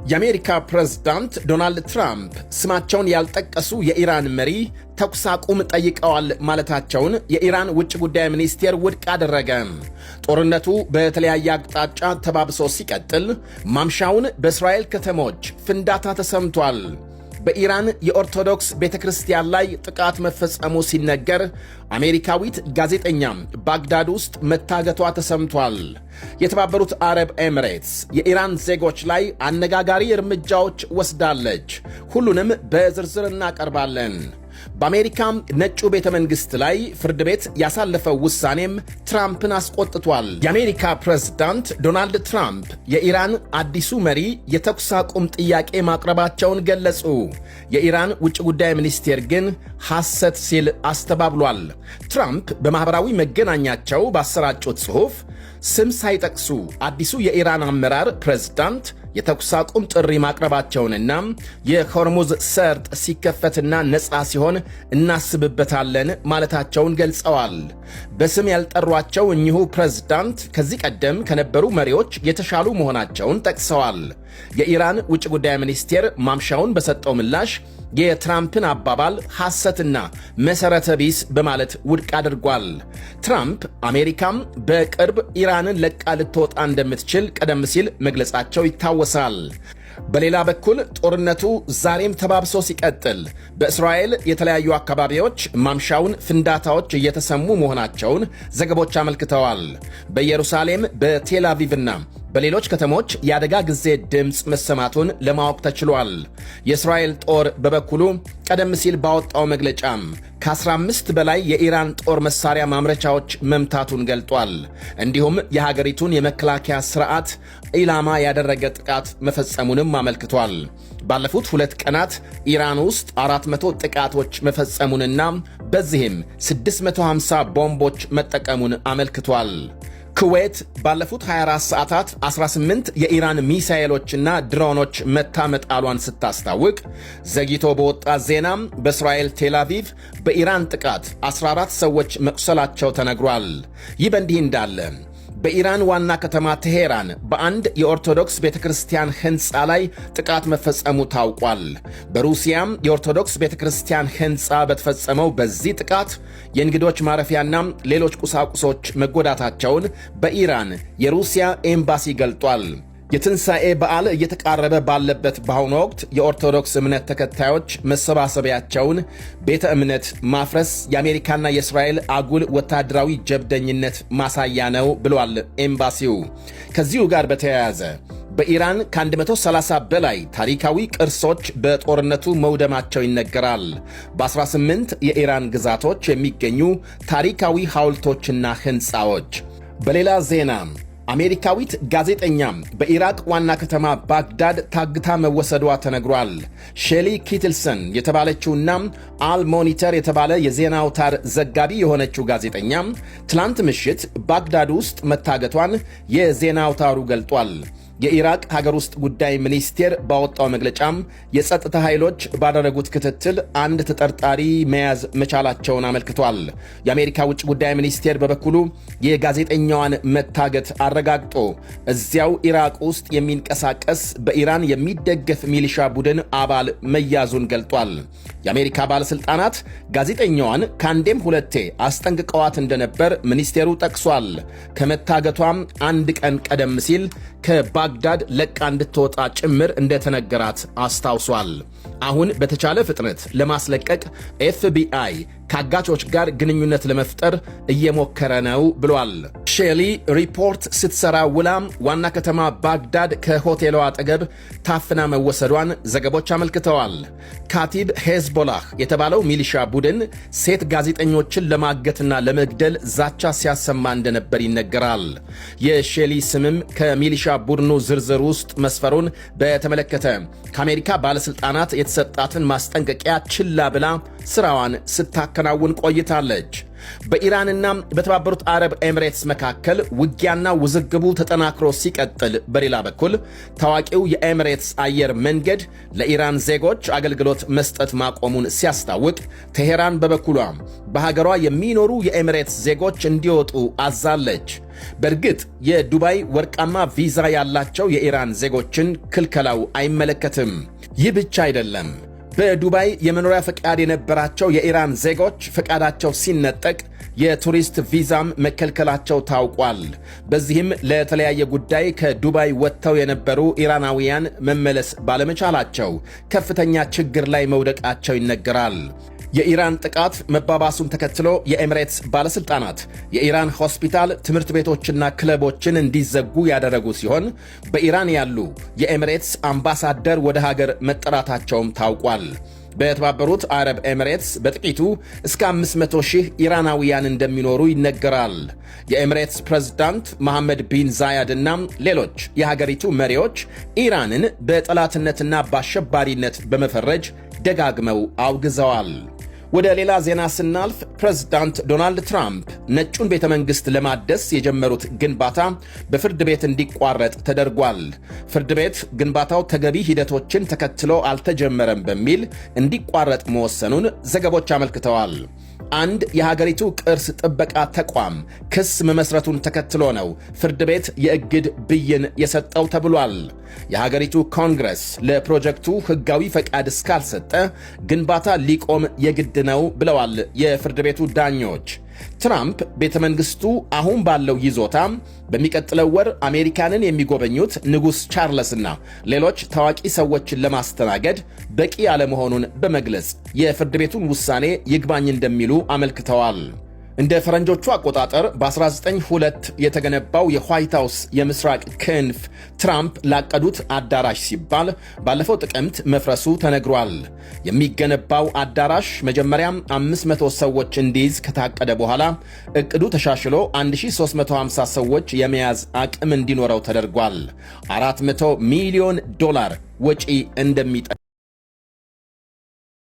የአሜሪካ ፕሬዝዳንት ዶናልድ ትራምፕ ስማቸውን ያልጠቀሱ የኢራን መሪ ተኩስ አቁም ጠይቀዋል ማለታቸውን የኢራን ውጭ ጉዳይ ሚኒስቴር ውድቅ አደረገ። ጦርነቱ በተለያየ አቅጣጫ ተባብሶ ሲቀጥል ማምሻውን በእስራኤል ከተሞች ፍንዳታ ተሰምቷል። በኢራን የኦርቶዶክስ ቤተክርስቲያን ላይ ጥቃት መፈጸሙ ሲነገር አሜሪካዊት ጋዜጠኛ ባግዳድ ውስጥ መታገቷ ተሰምቷል። የተባበሩት አረብ ኤሚሬትስ የኢራን ዜጎች ላይ አነጋጋሪ እርምጃዎች ወስዳለች። ሁሉንም በዝርዝር እናቀርባለን። በአሜሪካ ነጩ ቤተ መንግሥት ላይ ፍርድ ቤት ያሳለፈው ውሳኔም ትራምፕን አስቆጥቷል። የአሜሪካ ፕሬዝዳንት ዶናልድ ትራምፕ የኢራን አዲሱ መሪ የተኩስ አቁም ጥያቄ ማቅረባቸውን ገለጹ። የኢራን ውጭ ጉዳይ ሚኒስቴር ግን ሐሰት ሲል አስተባብሏል። ትራምፕ በማኅበራዊ መገናኛቸው ባሰራጩት ጽሑፍ ስም ሳይጠቅሱ አዲሱ የኢራን አመራር ፕሬዝዳንት የተኩስ አቁም ጥሪ ማቅረባቸውንና የሆርሙዝ ሰርጥ ሲከፈትና ነፃ ሲሆን እናስብበታለን ማለታቸውን ገልጸዋል። በስም ያልጠሯቸው እኚሁ ፕሬዝዳንት ከዚህ ቀደም ከነበሩ መሪዎች የተሻሉ መሆናቸውን ጠቅሰዋል። የኢራን ውጭ ጉዳይ ሚኒስቴር ማምሻውን በሰጠው ምላሽ የትራምፕን አባባል ሐሰትና መሠረተ ቢስ በማለት ውድቅ አድርጓል። ትራምፕ አሜሪካም በቅርብ ኢራንን ለቃ ልትወጣ እንደምትችል ቀደም ሲል መግለጻቸው ይታወሳል። በሌላ በኩል ጦርነቱ ዛሬም ተባብሶ ሲቀጥል በእስራኤል የተለያዩ አካባቢዎች ማምሻውን ፍንዳታዎች እየተሰሙ መሆናቸውን ዘገቦች አመልክተዋል። በኢየሩሳሌም በቴል አቪቭና በሌሎች ከተሞች የአደጋ ጊዜ ድምፅ መሰማቱን ለማወቅ ተችሏል። የእስራኤል ጦር በበኩሉ ቀደም ሲል ባወጣው መግለጫም ከ15 በላይ የኢራን ጦር መሳሪያ ማምረቻዎች መምታቱን ገልጧል። እንዲሁም የሀገሪቱን የመከላከያ ስርዓት ኢላማ ያደረገ ጥቃት መፈጸሙንም አመልክቷል። ባለፉት 2 ቀናት ኢራን ውስጥ 400 ጥቃቶች መፈጸሙንና በዚህም 650 ቦምቦች መጠቀሙን አመልክቷል። ኩዌት ባለፉት 24 ሰዓታት 18 የኢራን ሚሳኤሎችና ድሮኖች መታመጣሏን ስታስታውቅ፣ ዘግይቶ በወጣ ዜናም በእስራኤል ቴል አቪቭ በኢራን ጥቃት 14 ሰዎች መቁሰላቸው ተነግሯል። ይህ በእንዲህ እንዳለ በኢራን ዋና ከተማ ቴሄራን በአንድ የኦርቶዶክስ ቤተክርስቲያን ሕንፃ ላይ ጥቃት መፈጸሙ ታውቋል። በሩሲያም የኦርቶዶክስ ቤተክርስቲያን ሕንፃ በተፈጸመው በዚህ ጥቃት የእንግዶች ማረፊያና ሌሎች ቁሳቁሶች መጎዳታቸውን በኢራን የሩሲያ ኤምባሲ ገልጧል። የትንሣኤ በዓል እየተቃረበ ባለበት በአሁኑ ወቅት የኦርቶዶክስ እምነት ተከታዮች መሰባሰቢያቸውን ቤተ እምነት ማፍረስ የአሜሪካና የእስራኤል አጉል ወታደራዊ ጀብደኝነት ማሳያ ነው ብሏል ኤምባሲው። ከዚሁ ጋር በተያያዘ በኢራን ከ130 በላይ ታሪካዊ ቅርሶች በጦርነቱ መውደማቸው ይነገራል። በ18 የኢራን ግዛቶች የሚገኙ ታሪካዊ ሐውልቶችና ሕንፃዎች። በሌላ ዜና አሜሪካዊት ጋዜጠኛም በኢራቅ ዋና ከተማ ባግዳድ ታግታ መወሰዷ ተነግሯል። ሼሊ ኪትልሰን የተባለችውና አል ሞኒተር የተባለ የዜና አውታር ዘጋቢ የሆነችው ጋዜጠኛም ትላንት ምሽት ባግዳድ ውስጥ መታገቷን የዜና አውታሩ ገልጧል። የኢራቅ ሀገር ውስጥ ጉዳይ ሚኒስቴር ባወጣው መግለጫም የጸጥታ ኃይሎች ባደረጉት ክትትል አንድ ተጠርጣሪ መያዝ መቻላቸውን አመልክቷል። የአሜሪካ ውጭ ጉዳይ ሚኒስቴር በበኩሉ የጋዜጠኛዋን መታገት አረጋግጦ እዚያው ኢራቅ ውስጥ የሚንቀሳቀስ በኢራን የሚደገፍ ሚሊሻ ቡድን አባል መያዙን ገልጧል። የአሜሪካ ባለሥልጣናት ጋዜጠኛዋን ከአንዴም ሁለቴ አስጠንቅቀዋት እንደነበር ሚኒስቴሩ ጠቅሷል። ከመታገቷም አንድ ቀን ቀደም ሲል ከባግዳድ ለቃ እንድትወጣ ጭምር እንደተነገራት አስታውሷል። አሁን በተቻለ ፍጥነት ለማስለቀቅ ኤፍቢአይ ከአጋቾች ጋር ግንኙነት ለመፍጠር እየሞከረ ነው ብሏል። ሼሊ ሪፖርት ስትሰራ ውላም ዋና ከተማ ባግዳድ ከሆቴሏ አጠገብ ታፍና መወሰዷን ዘገቦች አመልክተዋል። ካቲብ ሄዝቦላህ የተባለው ሚሊሻ ቡድን ሴት ጋዜጠኞችን ለማገትና ለመግደል ዛቻ ሲያሰማ እንደነበር ይነገራል። የሼሊ ስምም ከሚሊሻ ቡድኑ ዝርዝር ውስጥ መስፈሩን በተመለከተ ከአሜሪካ ባለሥልጣናት የተሰጣትን ማስጠንቀቂያ ችላ ብላ ስራዋን ስታከናውን ቆይታለች። በኢራንና በተባበሩት አረብ ኤሚሬትስ መካከል ውጊያና ውዝግቡ ተጠናክሮ ሲቀጥል፣ በሌላ በኩል ታዋቂው የኤሚሬትስ አየር መንገድ ለኢራን ዜጎች አገልግሎት መስጠት ማቆሙን ሲያስታውቅ፣ ቴሄራን በበኩሏ በሀገሯ የሚኖሩ የኤሚሬትስ ዜጎች እንዲወጡ አዛለች። በእርግጥ የዱባይ ወርቃማ ቪዛ ያላቸው የኢራን ዜጎችን ክልከላው አይመለከትም። ይህ ብቻ አይደለም። በዱባይ የመኖሪያ ፈቃድ የነበራቸው የኢራን ዜጎች ፈቃዳቸው ሲነጠቅ የቱሪስት ቪዛም መከልከላቸው ታውቋል። በዚህም ለተለያየ ጉዳይ ከዱባይ ወጥተው የነበሩ ኢራናውያን መመለስ ባለመቻላቸው ከፍተኛ ችግር ላይ መውደቃቸው ይነገራል። የኢራን ጥቃት መባባሱን ተከትሎ የኤሚሬትስ ባለሥልጣናት የኢራን ሆስፒታል፣ ትምህርት ቤቶችና ክለቦችን እንዲዘጉ ያደረጉ ሲሆን በኢራን ያሉ የኤሚሬትስ አምባሳደር ወደ ሀገር መጠራታቸውም ታውቋል። በተባበሩት አረብ ኤሚሬትስ በጥቂቱ እስከ 500,000 ኢራናውያን እንደሚኖሩ ይነገራል። የኤሚሬትስ ፕሬዝዳንት መሐመድ ቢን ዛያድ እና ሌሎች የሀገሪቱ መሪዎች ኢራንን በጠላትነትና በአሸባሪነት በመፈረጅ ደጋግመው አውግዘዋል። ወደ ሌላ ዜና ስናልፍ ፕሬዝዳንት ዶናልድ ትራምፕ ነጩን ቤተ መንግሥት ለማደስ የጀመሩት ግንባታ በፍርድ ቤት እንዲቋረጥ ተደርጓል። ፍርድ ቤት ግንባታው ተገቢ ሂደቶችን ተከትሎ አልተጀመረም በሚል እንዲቋረጥ መወሰኑን ዘገቦች አመልክተዋል። አንድ የሀገሪቱ ቅርስ ጥበቃ ተቋም ክስ መመስረቱን ተከትሎ ነው ፍርድ ቤት የእግድ ብይን የሰጠው ተብሏል። የሀገሪቱ ኮንግረስ ለፕሮጀክቱ ሕጋዊ ፈቃድ እስካልሰጠ ግንባታ ሊቆም የግድ ነው ብለዋል የፍርድ ቤቱ ዳኞች። ትራምፕ ቤተ መንግሥቱ አሁን ባለው ይዞታ በሚቀጥለው ወር አሜሪካንን የሚጎበኙት ንጉሥ ቻርለስና ሌሎች ታዋቂ ሰዎችን ለማስተናገድ በቂ ያለመሆኑን በመግለጽ የፍርድ ቤቱን ውሳኔ ይግባኝ እንደሚሉ አመልክተዋል። እንደ ፈረንጆቹ አቆጣጠር በ1902 የተገነባው የዋይት ሃውስ የምስራቅ ክንፍ ትራምፕ ላቀዱት አዳራሽ ሲባል ባለፈው ጥቅምት መፍረሱ ተነግሯል። የሚገነባው አዳራሽ መጀመሪያም 500 ሰዎች እንዲይዝ ከታቀደ በኋላ እቅዱ ተሻሽሎ 1350 ሰዎች የመያዝ አቅም እንዲኖረው ተደርጓል። $400 ሚሊዮን ወጪ እንደሚጠ